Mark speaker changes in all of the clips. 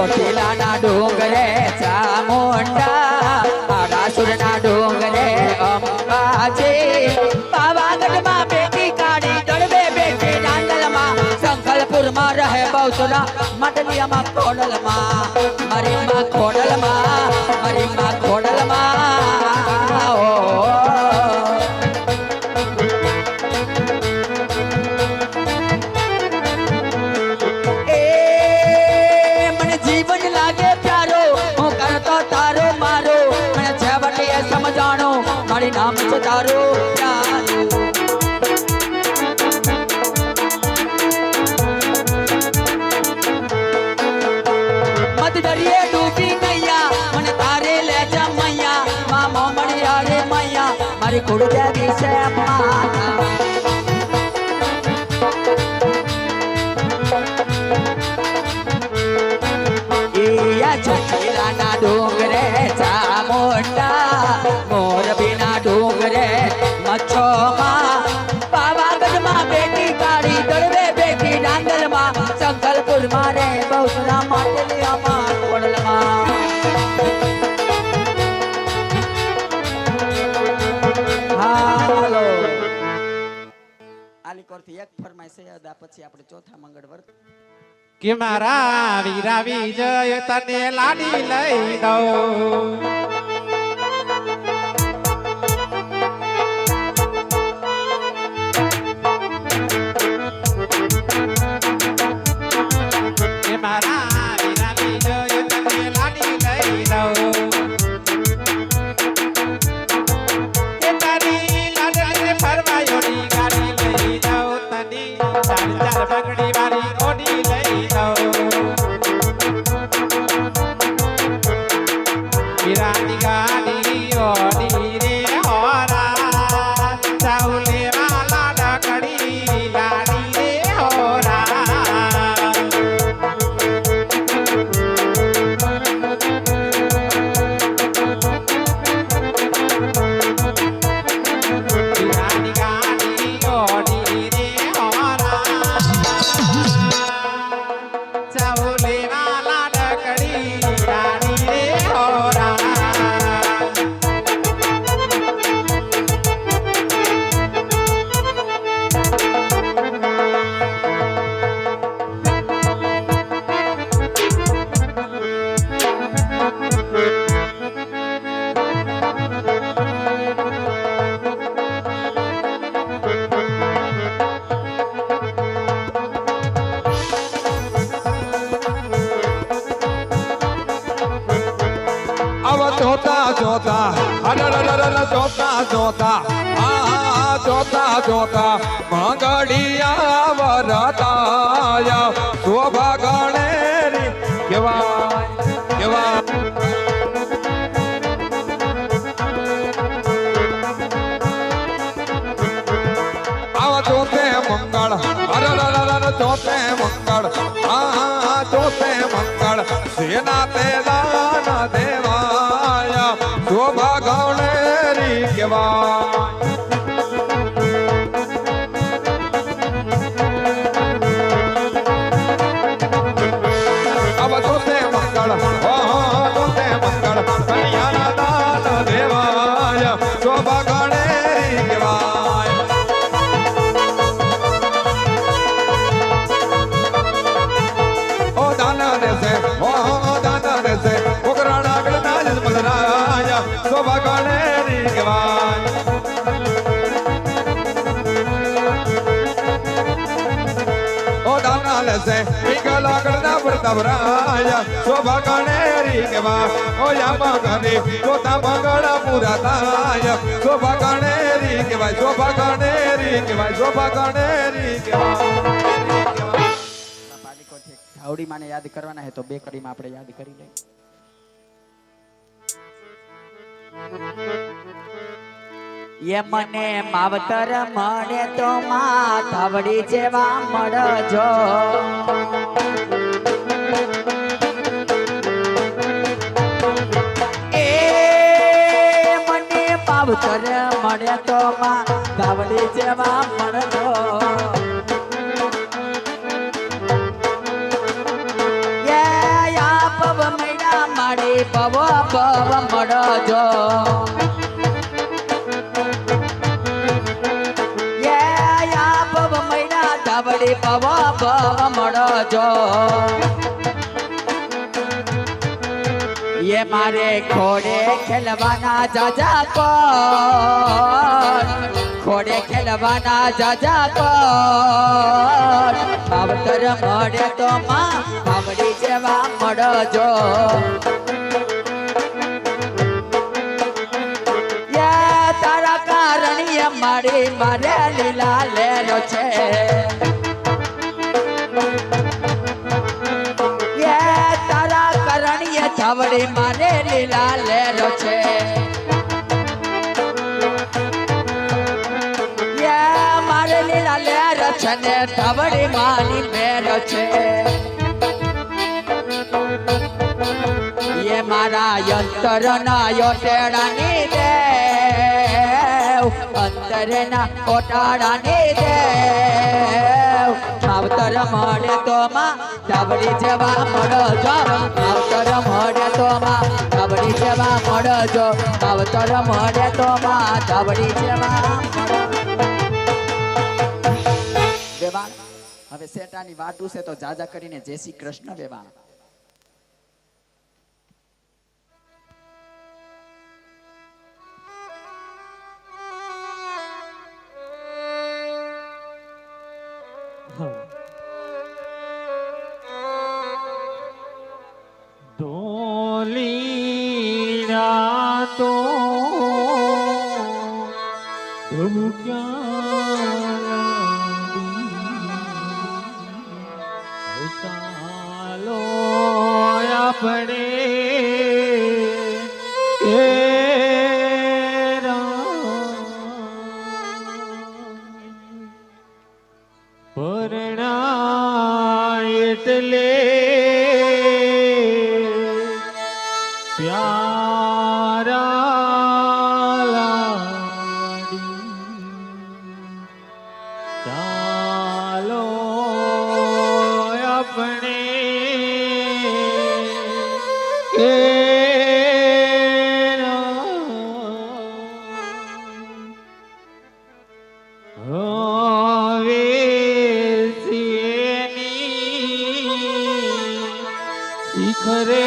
Speaker 1: ચોટીલાના ડુંગરે ચામુંડા આરાસુરના ડુંગરે અંબાજી પાવાગઢમાં બેટી કાળી દળવે બેટી ડાંગલમાં સંકલપુરમાં રહે બહુચરા માટલિયામાં ખોડલમાં મારી માં ખોડલમાં મારી માં ખોડલમાં સમજાણો મારી નામ છે તારો મત દરિયે ડૂબી નૈયા મને તારે લે જા મૈયા મામો મળ્યા રે મૈયા મારી કુળ દેવી છે ચોટીલાના ડુંગરે ચામુંડા મોરબીના ડુંગરે મચ્છોમાં પાવાગઢમાં બેટી કાળી દળવે બેટી ડાંગલમાં સંકલપુરમાં રે બહુચરા માટલિયામાં ખોડલમાં હાલો આલીકોરથી એક ફરમાઈશ અદા પછી આપણે ચોથા મંગળવાર
Speaker 2: કે મારા વીરા વિજય તને લાડી લઈ દઉં કે મારા વીરા વિજય તને લાડી લઈ દઉં કે તારી લાડને ફરવાયોની ગાડી લઈ દઉં તની ચાર ચાર બગડી વાળી ઓડી લઈ વીરાની ગાડી ઓડી રે હોરા ચાઉલે વાલા ડકડી લાડી રે હોરા વીરાની ગાડી ઓડી રે હોરા ચાઉલે વાલા ડકડી લાડી રે હોરા
Speaker 3: જોતા જોતા જોતા જોતા જોતા જોતા મંગળિયા વરતાયા શોભા ગણેરી કેવા કેવા આવા ચોથે મંગળ ચોથે મંગળ ચોથે મંગળ સેના તે દાન દેવાયા શોભા ગણેરી કેવા આવા ચોથે મંગળ ચોથે મંગળ કન્યાના દાન દેવાયા શોભા ગણેરી કેવાય શોભા ગણેરી કેવાય ઓ દાના લેસે પીગલ આગળના પ્રતાપરાયા શોભા ગણેરી કેવાય ઓ યામા ઘરે જોતા મંગળા પૂરા થાય શોભા ગણેરી કેવાય શોભા ગણેરી કેવાય શોભા ગણેરી કેવાય
Speaker 1: ઠાવડી માને યાદ કરવાના હે તો બે કડીમાં આપણે યાદ કરી લઈએ ये मने मावतर मणे तो माथावड़ी जेवा मळजो ए मने मावतर मणे तो माथावड़ी जेवा मळजो ये या પવો પવ મળજો યા પવ મૈડા ધાવડી પવો પવ મળજો ये मारे घोड़े खेलवाना जाजा पर घोड़े खेलवाना जाजा पर भावतर मळे तो मां भावड़ी जेवा मळजो ये तारा कारणीय मारी मारे लीला लेरो छे धावड़ी मारे लीला लेरो छे ये मारे लीला लेरो छे ने धावड़ी मानी मेरो छे ये मारा यंतर ना योटेडानी देव अंतर ना ओटाडानी देव मावतर मळे तो मां धावड़ी जेवा मळजो मावतर मळे तो मां धावड़ी जेवा मळजो मावतर मळे तो मां धावड़ी जेवा वेवाण હવે સેટાની વાટું છે તો જાજા કરીને જય શ્રી કૃષ્ણ વેવાણ
Speaker 2: डोलीरा तो चालो अपने परणायतले प्यारा लाडी चालो अपने शिखरे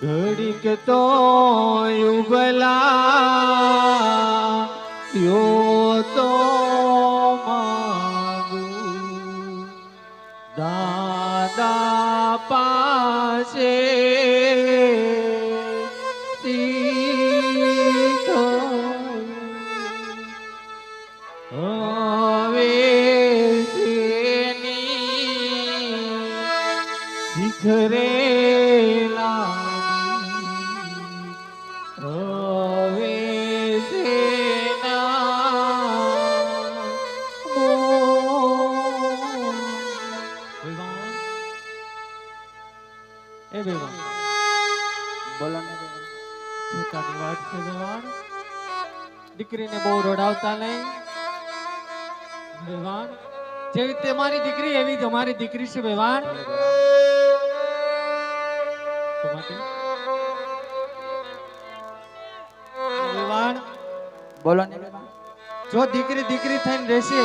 Speaker 2: घड़ीक तो युगला यो तो मांगू दादा पासे सीखो हवे सेनी शिखरे
Speaker 1: બોલો ને
Speaker 2: છેતાની વાત છે વેવાણ દીકરીને બહુ રડાવતા નહીં વેવાણ જેવી તમારી દીકરી એવી જ અમારી દીકરી છે વેવાણ વેવાણ
Speaker 1: બોલો ને વેવાણ
Speaker 2: જો દીકરી દીકરી થઈને રહેશે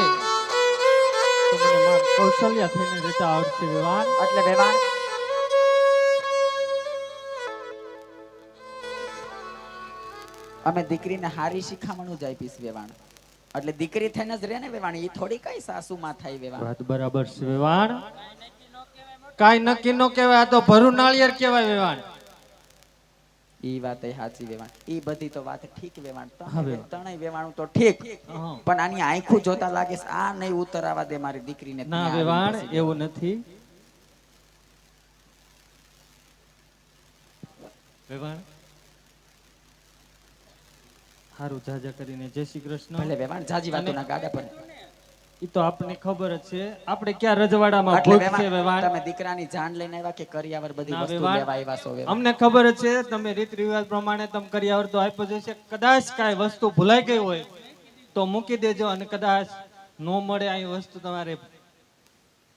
Speaker 2: તો મને માર કૌશલ્યા થઈને રહેતા આવડશે વેવાણ
Speaker 1: એટલે વેવાણ અમે દીકરીને હારી શીખામણું જ આપીશ વેવાણ એટલે દીકરી થઈને જ રહે ને વેવાણ એ થોડી કઈ સાસુમાં થાય વેવાણ
Speaker 2: વાત બરાબર છે વેવાણ કાઈ નક્કી નો કહેવાય આ તો ભરું નાળિયેર કહેવાય વેવાણ
Speaker 1: ઈ વાત એ સાચી વેવાણ ઈ બધી તો વાત ઠીક વેવાણ
Speaker 2: હવે.
Speaker 1: ત્રણેય વેવાણું તો ઠીક
Speaker 2: હા.
Speaker 1: પણ આની આંખું જોતા લાગે છે આ નહીં ઉતરાવા દે મારી દીકરીને
Speaker 2: ના
Speaker 1: ત્યાં
Speaker 2: વેવાણ
Speaker 1: આવીને પછી.
Speaker 2: એવું નથી વેવાણ હારું જાજા કરીને જય શ્રી કૃષ્ણ
Speaker 1: ભલે વેવાણ જાજી વાતોના ગાડા પર
Speaker 4: ઈ તો આપને ખબર જ છે. આપણે ક્યાં રજવાડામાં
Speaker 1: એટલે
Speaker 4: ભૂખ છે
Speaker 1: વેવાણ,
Speaker 4: વેવાણ?
Speaker 1: તમે દીકરાની જાન લઈને આવ્યા કે કરિયાવર બધી
Speaker 4: ના
Speaker 1: વસ્તુ
Speaker 4: વેવાણ,
Speaker 1: લેવા આવ્યા છો વેવાણ?
Speaker 4: અમને ખબર જ છે તમે રીત રિવાજ પ્રમાણે તમે કરિયાવર તો આપ્યો જ હશે. કદાચ કાંઈ વસ્તુ ભૂલાઈ ગઈ હોય તો મૂકી દેજો, અને કદાચ નો મળે આ વસ્તુ તમારે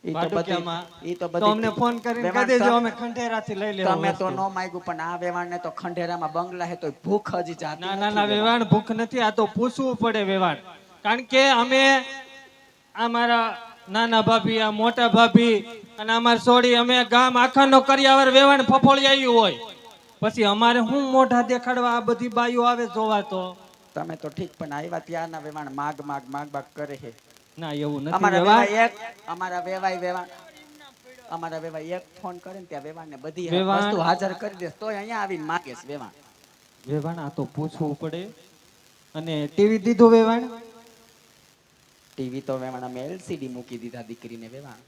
Speaker 1: ઈ તો
Speaker 4: વાડુકિયામાં,
Speaker 1: બધી ઈ તો
Speaker 4: તો અમને
Speaker 1: બધી
Speaker 4: ફોન કરીને કહી
Speaker 1: વેવાણ
Speaker 4: દેજો,
Speaker 1: તમ-
Speaker 4: અમે ખંડેરાથી લઈ લેવું
Speaker 1: તમે તો
Speaker 4: વસ્તુ.
Speaker 1: નો માગ્યું, પણ આ વેવાણને તો ખંડેરામાં બંગલા હે તો ભૂખ હજી જાતી
Speaker 4: ના
Speaker 1: નથી
Speaker 4: ના વેવાણ, ભૂખ નથી, આ તો પૂછવું પડે વેવાણ. કારણ કે અમે આ મારા નાના ભાભી, આ મોટા ભાભી અને અમાર સોડી, અમે ગામ આખાનો કરિયાવર વેવાણ ફફોળી આવ્યું હોય, પછી અમારે શું મોઢા દેખાડવા આ બધી બાઈઓ આવે જોવા? તો
Speaker 1: તમે તો ઠીક, પણ આવ્યા ત્યારના વેવાણ માગ માગ માગ માગ કરે છે.
Speaker 4: ના, એવું નથી
Speaker 1: અમારા
Speaker 4: વેવાણ.
Speaker 1: વેવાય અમારા વેવાય એક ફોન કરે ને ત્યાં વેવાણને બધી
Speaker 4: વેવાણ.
Speaker 1: વસ્તુ હાજર કરી દે, તોય અહીંયા આવીને માગે છે વેવાણ.
Speaker 4: વેવાણ, આ તો પૂછવું પડે. અને ટીવી દીધું વેવાણ?
Speaker 1: ટીવી તો વેવાણ અમે LCD મૂકી દીધા દીકરીને વેવાણ.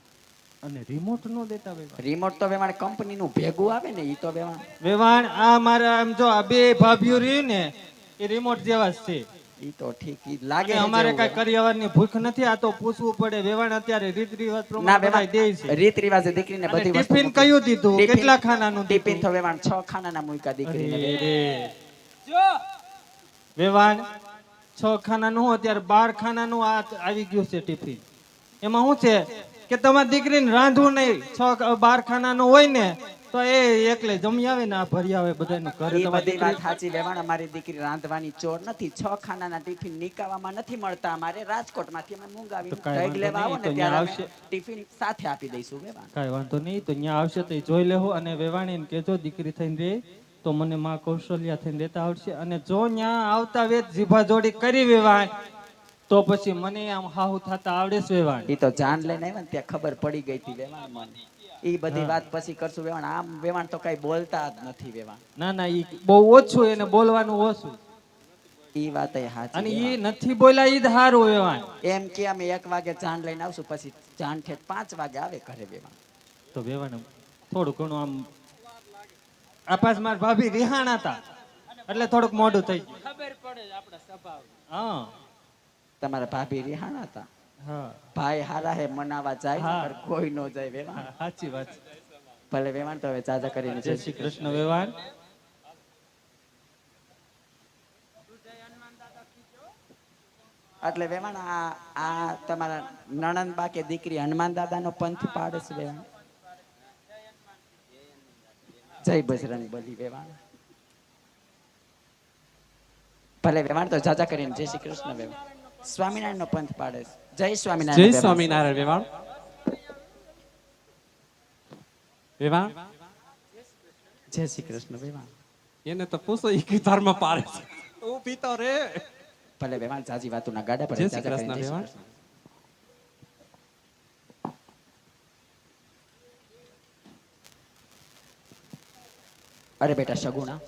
Speaker 4: અને રિમોટ નો દેતા વેવાણ?
Speaker 1: રિમોટ તો વેવાણ કંપનીનું ભેગું આવે ને, ઈ તો વેવાણ.
Speaker 4: વેવાણ, આ મારા આમ જો આ બે ભાભીઓ રહી ને એ રિમોટ જેવા જ છે.
Speaker 1: ઈ તો ઠીક, ઈ લાગે
Speaker 4: અને
Speaker 1: છે
Speaker 4: અમારે
Speaker 1: જેવું
Speaker 4: કઈ
Speaker 1: વેવાણ.
Speaker 4: કરિયાવરની ભૂખ નથી, આ તો પૂછવું પડે વેવાણ. અત્યારે રીત રિવાજ
Speaker 1: ના
Speaker 4: પ્રમાણે
Speaker 1: વેવાણ,
Speaker 4: બધાય દે છે.
Speaker 1: રીત રિવાજે દીકરીને
Speaker 4: અને
Speaker 1: બધી વસ્તુ
Speaker 4: ટિફિન
Speaker 1: મૂકી.
Speaker 4: કયું દીધું?
Speaker 1: ટિફિન-
Speaker 4: કેટલા ખાનાનું
Speaker 1: ટિફિન
Speaker 4: દીધું?
Speaker 1: તો વેવાણ 6 ખાનાના મૂક્યા દીકરીને વેવાણ.
Speaker 4: અરે વેવાણ, 6 ખાનાનું હું અત્યારે 12 ખાનાનું આ આવી ગયું છે ટિફિન. એમાં શું છે કે તમારી દીકરીને રાંધવું નહીં, 12 ખાનાનું હોય ને તો એ એકલે જમી આવે ને આ ભરી આવે બધાનું ઘરે.
Speaker 1: ઈ
Speaker 4: તમારી
Speaker 1: બધી વાત
Speaker 4: દીકરી
Speaker 1: સાચી વેવાણ, અમારી દીકરી રાંધવાની ચોર નથી. 6 ખાનાના ટિફિન નિકાવામાં નથી મળતા, અમારે રાજકોટમાંથી અમે
Speaker 4: તો
Speaker 1: મંગાવી
Speaker 4: કાંઈ
Speaker 1: દહીં લેવા
Speaker 4: વાંધો
Speaker 1: આવો
Speaker 4: નહીં,
Speaker 1: ને
Speaker 4: તો
Speaker 1: ત્યારે
Speaker 4: ન્યા
Speaker 1: અમે ટિફિન સાથે આપી દઈશું વેવાણ.
Speaker 4: કાંઈ વાંધો નહીં, તો ત્યાં આવશે તો ઈ જોઈ લેવું. અને વેવાણીને કહેજો દીકરી થઈને રે તો મને માં કૌશલ્યા થઈને દેતા આવડશે. અને જો ત્યાં આવતા વેત જીભા જોડી કરી વેવાણ તો પછી મને આમ હાહુ થતા આવડે છે વેવાણ.
Speaker 1: ઈ તો જાન લઈને આવ્યા ને ત્યાં ખબર પડી ગઈ હતી વેવાણ મને. ઈ બધી વાત પછી કરશું વેવાણ. આમ વેવાણ તો કઈ બોલતા જ નથી વેવાણ.
Speaker 4: ના ના, ઈ બહુ ઓછું, એને બોલવાનું ઓછું.
Speaker 1: ઈ વાત એ
Speaker 4: અને
Speaker 1: સાચી
Speaker 4: ઈ
Speaker 1: વેવાણ.
Speaker 4: નથી બોલ્યા ઈ જ હારું વેવાણ.
Speaker 1: એમ કે અમે 1 વાગે જાન લઈને આવશું, પછી જાન ઠેઠ 5 વાગે આવે ઘરે વેવાણ.
Speaker 4: તો વેવાણ થોડું ઘણું આમ આપાસ માર ભાભી રિહાણા હતા એટલે થોડુંક મોઢું થઈ ગયું. ખબર પડે આપણા સ્વભાવ. હા
Speaker 1: તમારા ભાભી રિહાણા હતા.
Speaker 4: હા,
Speaker 1: ભાઈ હારા હે મનાવા જાય
Speaker 4: હા.
Speaker 1: નકર કોઈ નો જાય વેવાણ.
Speaker 4: સાચી વાત છે.
Speaker 1: ભલે વેવાણ, તો હવે ચાચા કરીને
Speaker 4: જય શ્રી કૃષ્ણ વેવાણ.
Speaker 1: એટલે વેવાણ આ તમારા નણંદ બા કે દીકરી હનુમાન દાદાનો પંથ પાડે છે વેવાણ. જય બજરંગ બલી વેવાણ. ભલે વેવાણ, તો ચાચા કરીને જય શ્રી કૃષ્ણ વેવાણ. સ્વામિનારાયણ નો પંથ પાડે છે. જય સ્વામિનારાયણ
Speaker 2: જય
Speaker 1: વેવાણ.
Speaker 2: સ્વામિનારાયણ વેવાણ. વેવાણ,
Speaker 1: જય શ્રી કૃષ્ણ વેવાણ.
Speaker 2: એને તો પૂછો ઈ કઈ ધર્મ પાડે છે. તું પીતો રે.
Speaker 1: ભલે વેવાણ, જાજી વાતોના ગાડા પર
Speaker 2: જય શ્રી
Speaker 1: ચાચા કરીને
Speaker 2: કૃષ્ણ
Speaker 1: જય શ્રી
Speaker 2: વેવાણ.
Speaker 1: કૃષ્ણ. અરે બેટા સગુણા,